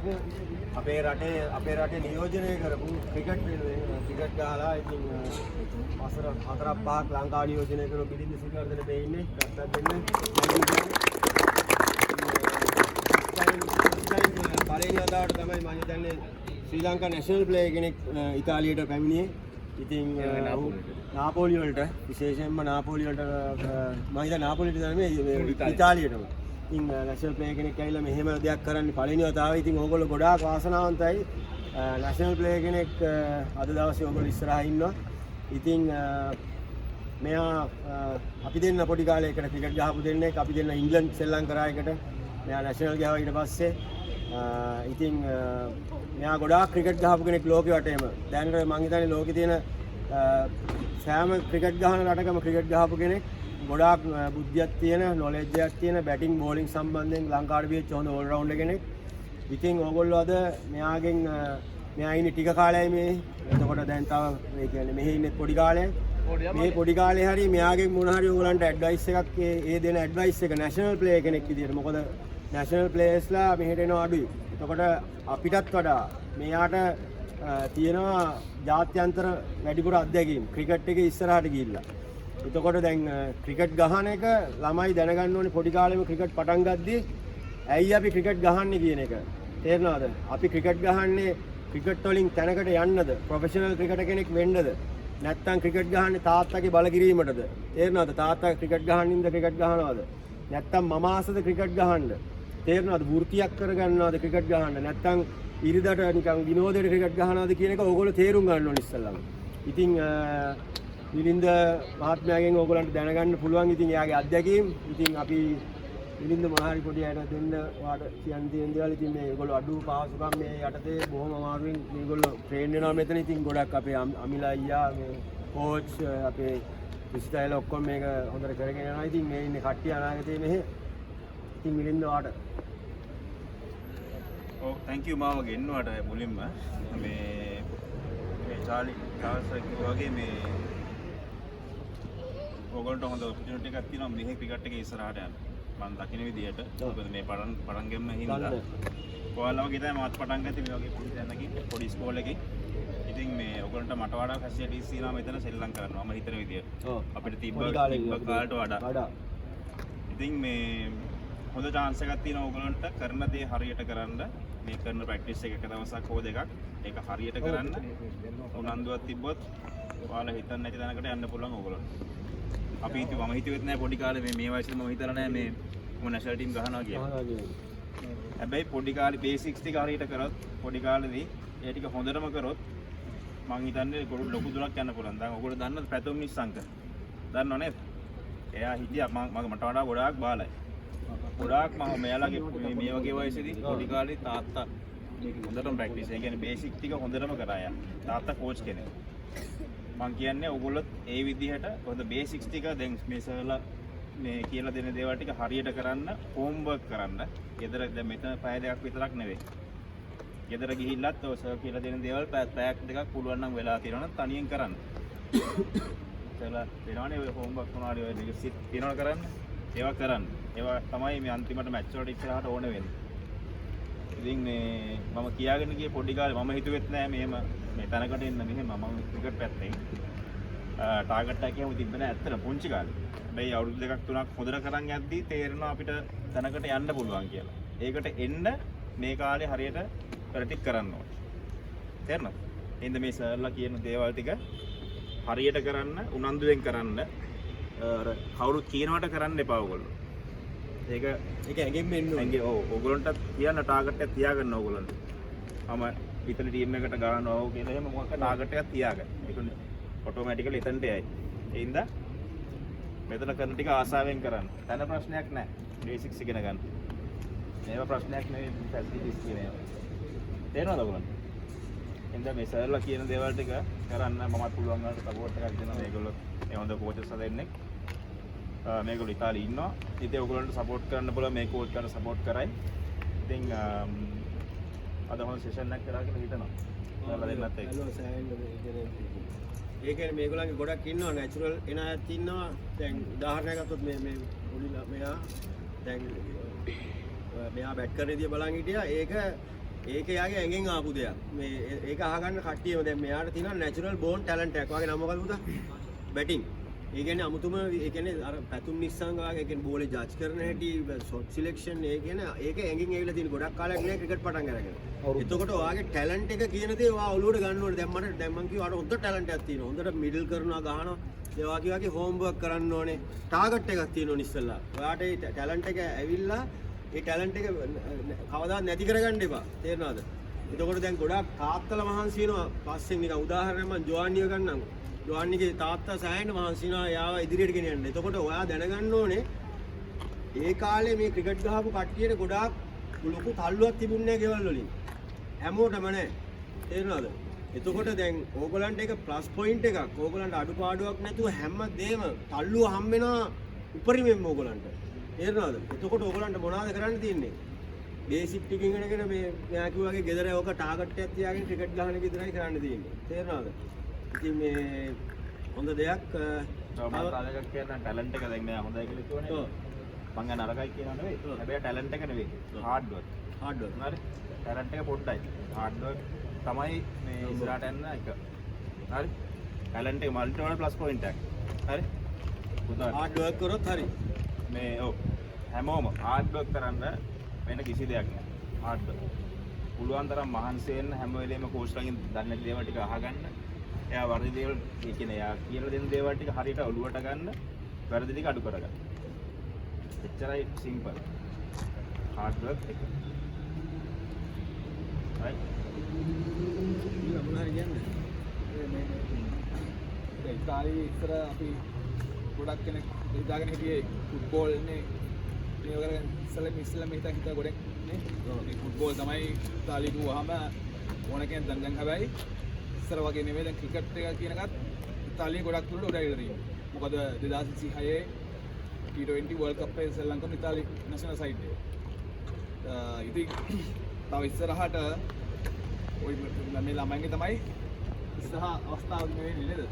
එක අපේ රටේ නියෝජනය කරපු ක්‍රිකට් ගහලා ඉතින් වසර 4-5ක් ලංකාව නියෝජනය කරපු බිලින්ද සිල්වර්ධන මේ ඉන්නේ ගත්තත් දෙන්න පළවෙනි වතාවට තමයි මම හිතන්නේ ශ්‍රී ලංකා නැෂනල් ප්ලේයර් කෙනෙක් ඉතාලියට පැමිණියේ. ඉතින් නාපෝලි වලට විශේෂයෙන්ම නාපෝලි වලට මම හිතා නාපෝලියට නෙමෙයි ඉතාලියටම. ඉතින් නැෂනල් ප්ලේයර් කෙනෙක් ඇවිල්ලා මෙහෙම දෙයක් කරන්නේ පළවෙනි වතාවේ. ඉතින් ඕගොල්ලෝ ගොඩාක් වාසනාවන්තයි. නැෂනල් ප්ලේයර් කෙනෙක් අද දවසේ ඕගොල්ලෝ ඉස්සරහා ඉන්නවා. ඉතින් මෙයා අපි දෙන්න පොඩි කාලේ එකට ක්‍රිකට් ගහපු දෙන්නෙක්. අපි දෙන්න ඉංග්ලන්ඩ් සෙල්ලම් කරා එකට. මෙයා නැෂනල් ගහුවා ඊට පස්සේ. ඉතින් මෙයා ගොඩාක් ක්‍රිකට් ගහපු කෙනෙක් ලෝකෙ වටේම. දැනට මම හිතන්නේ ලෝකේ තියෙන සෑම ක්‍රිකට් ගහන රටකම ක්‍රිකට් ගහපු කෙනෙක්. ගොඩාක් බුද්ධියක් තියෙන, නොලෙජ් එකක් තියෙන, බැටිං බෝලිං සම්බන්ධයෙන් ලංකාවට වෙච්ච හොඳ ඕල් රවුන්ඩර් කෙනෙක්. ඉතින් ඕගොල්ලෝ අද මෙයාගෙන් මෙයා ඉන්නේ ටික කාලයයි මේ. එතකොට දැන් තව මේ කියන්නේ මෙහි ඉන්නේ පොඩි කාලයක්. මේ පොඩි කාලේ හරි මෙයාගෙන් මොන හරි ඕගලන්ට ඇඩ්වයිස් එකක් ඒ දෙන ඇඩ්වයිස් එක නැෂනල් ප්ලේයර් කෙනෙක් විදියට. මොකද නැෂනල් ප්ලේයර්ස්ලා මෙහෙට එනවා අඩුයි. එතකොට අපිටත් වඩා මෙයාට තියෙනවා ජාත්‍යන්තර වැඩිපුර අත්දැකීම් ක්‍රිකට් එකේ ඉස්සරහට ගිහිල්ලා. එතකොට දැන් ක්‍රිකට් ගහන එක ළමයි දැනගන්න ඕනේ පොඩි කාලෙම ක්‍රිකට් පටන් ගද්දී ඇයි අපි ක්‍රිකට් ගහන්නේ කියන එක. තේරෙනවද? අපි ක්‍රිකට් ගහන්නේ ක්‍රිකට් වලින් තැනකට යන්නද? ප්‍රොෆෙෂනල් ක්‍රිකටර් කෙනෙක් වෙන්නද? නැත්නම් ක්‍රිකට් ගහන්නේ තාත්තගේ බල කිරීමටද? තේරෙනවද? තාත්තා ක්‍රිකට් ගහන්නින්ද ක්‍රිකට් ගහනවද? නැත්නම් මම ආසද ක්‍රිකට් ගහන්න? තේරෙනවද? වෘත්තියක් කරගන්නවද ක්‍රිකට් ගහන්න? නැත්නම් ඉරිදට නිකන් විනෝදයට ක්‍රිකට් ගහනවද කියන එක ඕගොල්ලෝ තේරුම් ගන්න ඕනේ ඉස්සල්ලාම. ඉතින් මිලින්ද මහත්මයාගෙන් ඕගොල්ලන්ට දැනගන්න පුළුවන් ඉතින් එයාගේ අත්දැකීම්. ඉතින් අපි මිලින්ද මොනහරි පොඩි අයට දෙන්න ඔයාට කියන්න තියෙන දේවල්. ඉතින් මේ ඒගොල්ලෝ අඩු පහසුකම් මේ යටතේ බොහොම අමාරුවෙන් මේගොල්ලෝ ට්‍රේන් වෙනවා මෙතන. ඉතින් ගොඩක් අපේ අමිලා අයියා මේ කෝච් අපේ විස්තයල ඔක්කොම මේක හොඳට කරගෙන යනවා. ඉතින් මේ ඉන්නේ කට්ටිය අනාගතේ මෙහෙ. ඉතින් මිලින්ද ඔයාට thank you මාව ගෙන්නුවට මුලින්ම මේ චාලි වගේ මේ ඔයගොල්ලන්ට හොඳ ඔපචුනිටි එකක් තියෙනවා මෙහි ක්‍රිකට් එකේ ඉස්සරහට යන්න. මම දකින්න විදියට මොකද මේ පටන් ගෙම්ම හින්දා ඔයාලා වගේ තමයි මාත් පටන් ගත්තේ මේ වගේ පොඩි තැනකින් පොඩි ස්කෝල් එකකින්. ඉතින් මේ ඔයගොල්ලන්ට මට වඩා ෆැසිලිටිස් තියෙනවා මෙතන සෙල්ලම් කරන්න මම හිතන විදියට. අපිට තිබ්බ කාලට වඩා. ඉතින් මේ හොඳ chance එකක් තියෙනවා ඔයගොල්ලන්ට කරන දේ හරියට කරන්න. මේ කරන ප්‍රැක්ටිස් එක දවසක් හෝ දෙකක් ඒක හරියට කරන්න උනන්දුවක් තිබ්බොත් ඔයාලා හිතන්නේ නැති තැනකට යන්න පුළුවන් ඕගොල්ලෝ. අපි මම හිතුවෙත් නෑ පොඩි කාලේ මේ වයසේ මම හිතලා නෑ මේ මම නැෂනල් ටීම් ගහනවා කියලා. හැබැයි පොඩි කාලේ බේසික්ස් ටික හරියට කරොත් පොඩි කාලේදී ඒ ටික හොඳටම කරොත් මම හිතන්නේ ලොකු දුරක් යන්න පුළුවන්. දැන් ඔයගොල්ලෝ දන්නද පැතුම් නිස්සංක? දන්නව නේද? එයා හිටියා මට වඩා ගොඩාක් බාලයි. ගොඩාක් මම මෙයාලගේ මේ වගේ වයසේදී පොඩි කාලේ තාත්තා මේක හොඳටම ප්‍රැක්ටිස්. ඒ කියන්නේ බේසික් ටික හොඳටම කරා යා. තාත්තා කෝච් කෙනෙක්. මම කියන්නේ ඔයගොල්ලොත් ඒ විදිහට හොඳ බේසික්ස් ටික දැන් මේ සර්ලා මේ කියලා දෙන දේවල් ටික හරියට කරන්න, හෝම්වර්ක් කරන්න. ගෙදර දැන් මෙතන පැය දෙකක් විතරක් නෙවෙයි. ගෙදර ගිහිල්ලත් ඔය සර් කියලා දෙන දේවල් පැයක් දෙකක් පුළුවන් නම් වෙලා තියෙනවා නම් තනියෙන් කරන්න. සර්ලා වෙනවනේ ඔය හෝම්වර්ක් මොනවාරි ඔය ලිස්ට් තියනවා කරන්න. ඒවා කරන්න. ඒවා තමයි මේ අන්තිමට මැච් වලට ඉස්සරහට ඕන වෙන්නේ. ඉතින් මේ මම කියාගෙන ගියේ පොඩි කාලේ මම හිතුවෙත් නෑ මෙහෙම මේ තැනකට එන්න මෙහෙම මම ක්‍රිකට් පැත්තෙන් ටාගට් එකක් එහෙම තිබ්බ නෑ ඇත්තට පුංචි කාලේ. හැබැයි අවුරුදු දෙකක් තුනක් හොඳට කරන් යද්දී තේරෙනවා අපිට තැනකට යන්න පුළුවන් කියලා. ඒකට එන්න මේ කාලේ හරියට ප්‍රැක්ටිස් කරන්න ඕනේ. තේරෙනවද? එහෙනම් මේ සර්ලා කියන දේවල් ටික හරියට කරන්න උනන්දුවෙන් කරන්න අර කවුරුත් කියනවට කරන්න එපා ඔයගොල්ලෝ. ඒක ඇඟෙන් මෙන්න ඕනේ. ඔව් ඔයගොල්ලන්ට කියන්න ටාගට් එකක් තියාගන්න ඔයගොල්ලන්ට. මම ඉතල ටීම් එකට ගන්නවා ඔව් කියලා එහෙම මොකක් ටාගට් එකක් තියාගන්න. ඒක ඔටෝමැටිකලි එතනට යයි. ඒ හින්දා මෙතන කරන ටික ආසාවෙන් කරන්න. තන ප්‍රශ්නයක් නැහැ. බේසික්ස් ඉගෙන ගන්න. මේවා ප්‍රශ්නයක් නෙවෙයි ෆැසිලිටිස් කියන ඒවා. තේරෙනවද ඔයගොල්ලන්ට? එහෙනම් මේ සර්ලා කියන දේවල් ටික කරන්න මමත් පුළුවන් වලට සපෝට් එකක් දෙනවා. මේගොල්ලෝ ඒ හොඳ කෝචස් හදන්නේ. මේගොල්ලෝ ඉතාලියේ ඉන්නවා. ඉතින් ඔයගොල්ලන්ට සපෝට් කරන්න පුළුවන් මේ කෝච් කරන සපෝට් කරයි. ඉතින් අද හොඳ සෙෂන් එකක් කරා කියලා හිතනවා. ඔයාලා දෙන්නත් එක්ක. ඒ කියන්නේ මේගොල්ලන්ගේ ගොඩක් ඉන්නවා නැචරල් එන අයත් ඉන්නවා. දැන් උදාහරණයක් ගත්තොත් මේ පොඩි මෙයා දැන් මෙයා බැට් කරන විදිය බලන් හිටියා. ඒක ඒක යාගේ ඇඟෙන් ආපු දෙයක්. මේ ඒක අහගන්න කට්ටියම දැන් මෙයාට තියෙනවා නැචරල් බෝන් ටැලන්ට් එකක්. වාගේ නම මොකද පුතා? බැටිං. ඒ කියන්නේ අමුතුම ඒ කියන්නේ අර පැතුම් නිස්සංග වාගේ ඒ කියන්නේ බෝලේ ජජ් කරන හැටි ෂොට් සිලෙක්ෂන් ඒ කියන්නේ ඒක ඇඟින් ඇවිල්ලා තියෙන ගොඩක් කාලයක් නේ ක්‍රිකට් පටන් අරගෙන. එතකොට ඔයාගේ ටැලන්ට් එක කියන දේ ඔයා ඔලුවට ගන්න ඕනේ. දැන් මම කිව්වා අර හොඳ ටැලන්ට් එකක් තියෙනවා. හොඳට මිඩල් කරනවා ගහනවා. ඒ වගේ හෝම්වර්ක් කරන්න ඕනේ. ටාගට් එකක් තියෙනවා ඉස්සෙල්ලා. ඔයාට ඒ ටැලන්ට් එක ඇවිල්ලා ඒ ටැලන්ට් එක කවදාවත් නැති කරගන්න එපා. තේරෙනවද? එතකොට දැන් ගොඩාක් තාත්තලා මහන්සි වෙනවා. පස්සෙන් නිකන් උදාහරණයක් මම ජෝන්නිව ගන්නම්. ජෝන්නිගේ තාත්තා සෑහෙන මහන්සි වෙනවා යාව ඉදිරියට ගෙනියන්න. එතකොට ඔයා දැනගන්න ඕනේ ඒ කාලේ මේ ක්‍රිකට් ගහපු කට්ටියට ගොඩාක් ලොකු තල්ලුවක් තිබුණේ නැහැ ගෙවල් වලින්. හැමෝටම නැහැ. තේරෙනවද? එතකොට දැන් ඕගලන්ට ඒක ප්ලස් පොයින්ට් එකක්. ඕගලන්ට අඩුපාඩුවක් නැතුව හැමදේම තල්ලුව හම් වෙනවා උපරිමයෙන්ම ඕගලන්ට. තේරෙනවද? එතකොට ඕගලන්ට මොනවද කරන්න තියෙන්නේ? බේසික් ටික ඉගෙනගෙන මේ මෙයා කිව්වාගේ ගෙදර ඔක ටාගට් එකක් තියාගෙන ක්‍රිකට් ගහන එක විතරයි කරන්න තියෙන්නේ. තේරෙනවද? ඉතින් මේ හොඳ දෙයක් මම තාලයක් කියන ටැලන්ට් එක දැන් මෙයා හොඳයි කියලා කිව්වනේ. ඔව්. මං ගන්න නරකයි කියනවා නෙවෙයි. හැබැයි ටැලන්ට් එක නෙවෙයි. Hard work. Hard work. හරි. ටැලන්ට් එක පොඩ්ඩයි. හાર્ඩ් වර්ක් තමයි මේ ඉස්සරහට යන්න එක. හරි. ටැලන්ට් එක මල්ටි වල ප්ලස් පොයින්ට් එකක්. හරි. පුතා හાર્ඩ් වර්ක් කරොත් හරි. මේ ඔව් හැමෝම හાર્ඩ් වර්ක් කරන්න වෙන කිසි දෙයක් නෑ. Hard work. පුළුවන් තරම් මහන්සි වෙන්න හැම වෙලේම කෝච් ළඟින් දන්න දේවල් ටික අහගන්න. එයා වර්ධි දේවල් කියන්නේ එයා කියලා දෙන දේවල් ටික හරියට ඔලුවට ගන්න. වැරදි ටික අඩු කරගන්න. එච්චරයි සිම්පල්. හાર્ඩ් වර්ක් එක. right මොනවා හරි කියන්නේ. ඒ ඉතාලියේ ඉස්සර අපි ගොඩක් කෙනෙක් හිතාගෙන හිටියේ ෆුට්බෝල් නේ මේ වගේ ඉස්සෙල්ලා හිතා ගොඩක් නේ මේ ෆුට්බෝල් තමයි ඉතාලිය ගුවාම ඕන කෙනෙක් දැන් හැබැයි ඉස්සර වගේ නෙමෙයි දැන් ක්‍රිකට් එක කියන එකත් ඉතාලිය ගොඩක් දුරට උඩ ඇවිල්ලා තියෙනවා. මොකද 2026 T20 World Cup එකේ ශ්‍රී ලංකාවේ ඉතාලි නැෂනල් සයිඩ් එක. ඉතින් තව ඉස්සරහට ওই මේ ළමයින්ගේ තමයි ඉස්සරහ අවස්ථාවක් නෙවෙයි නේද?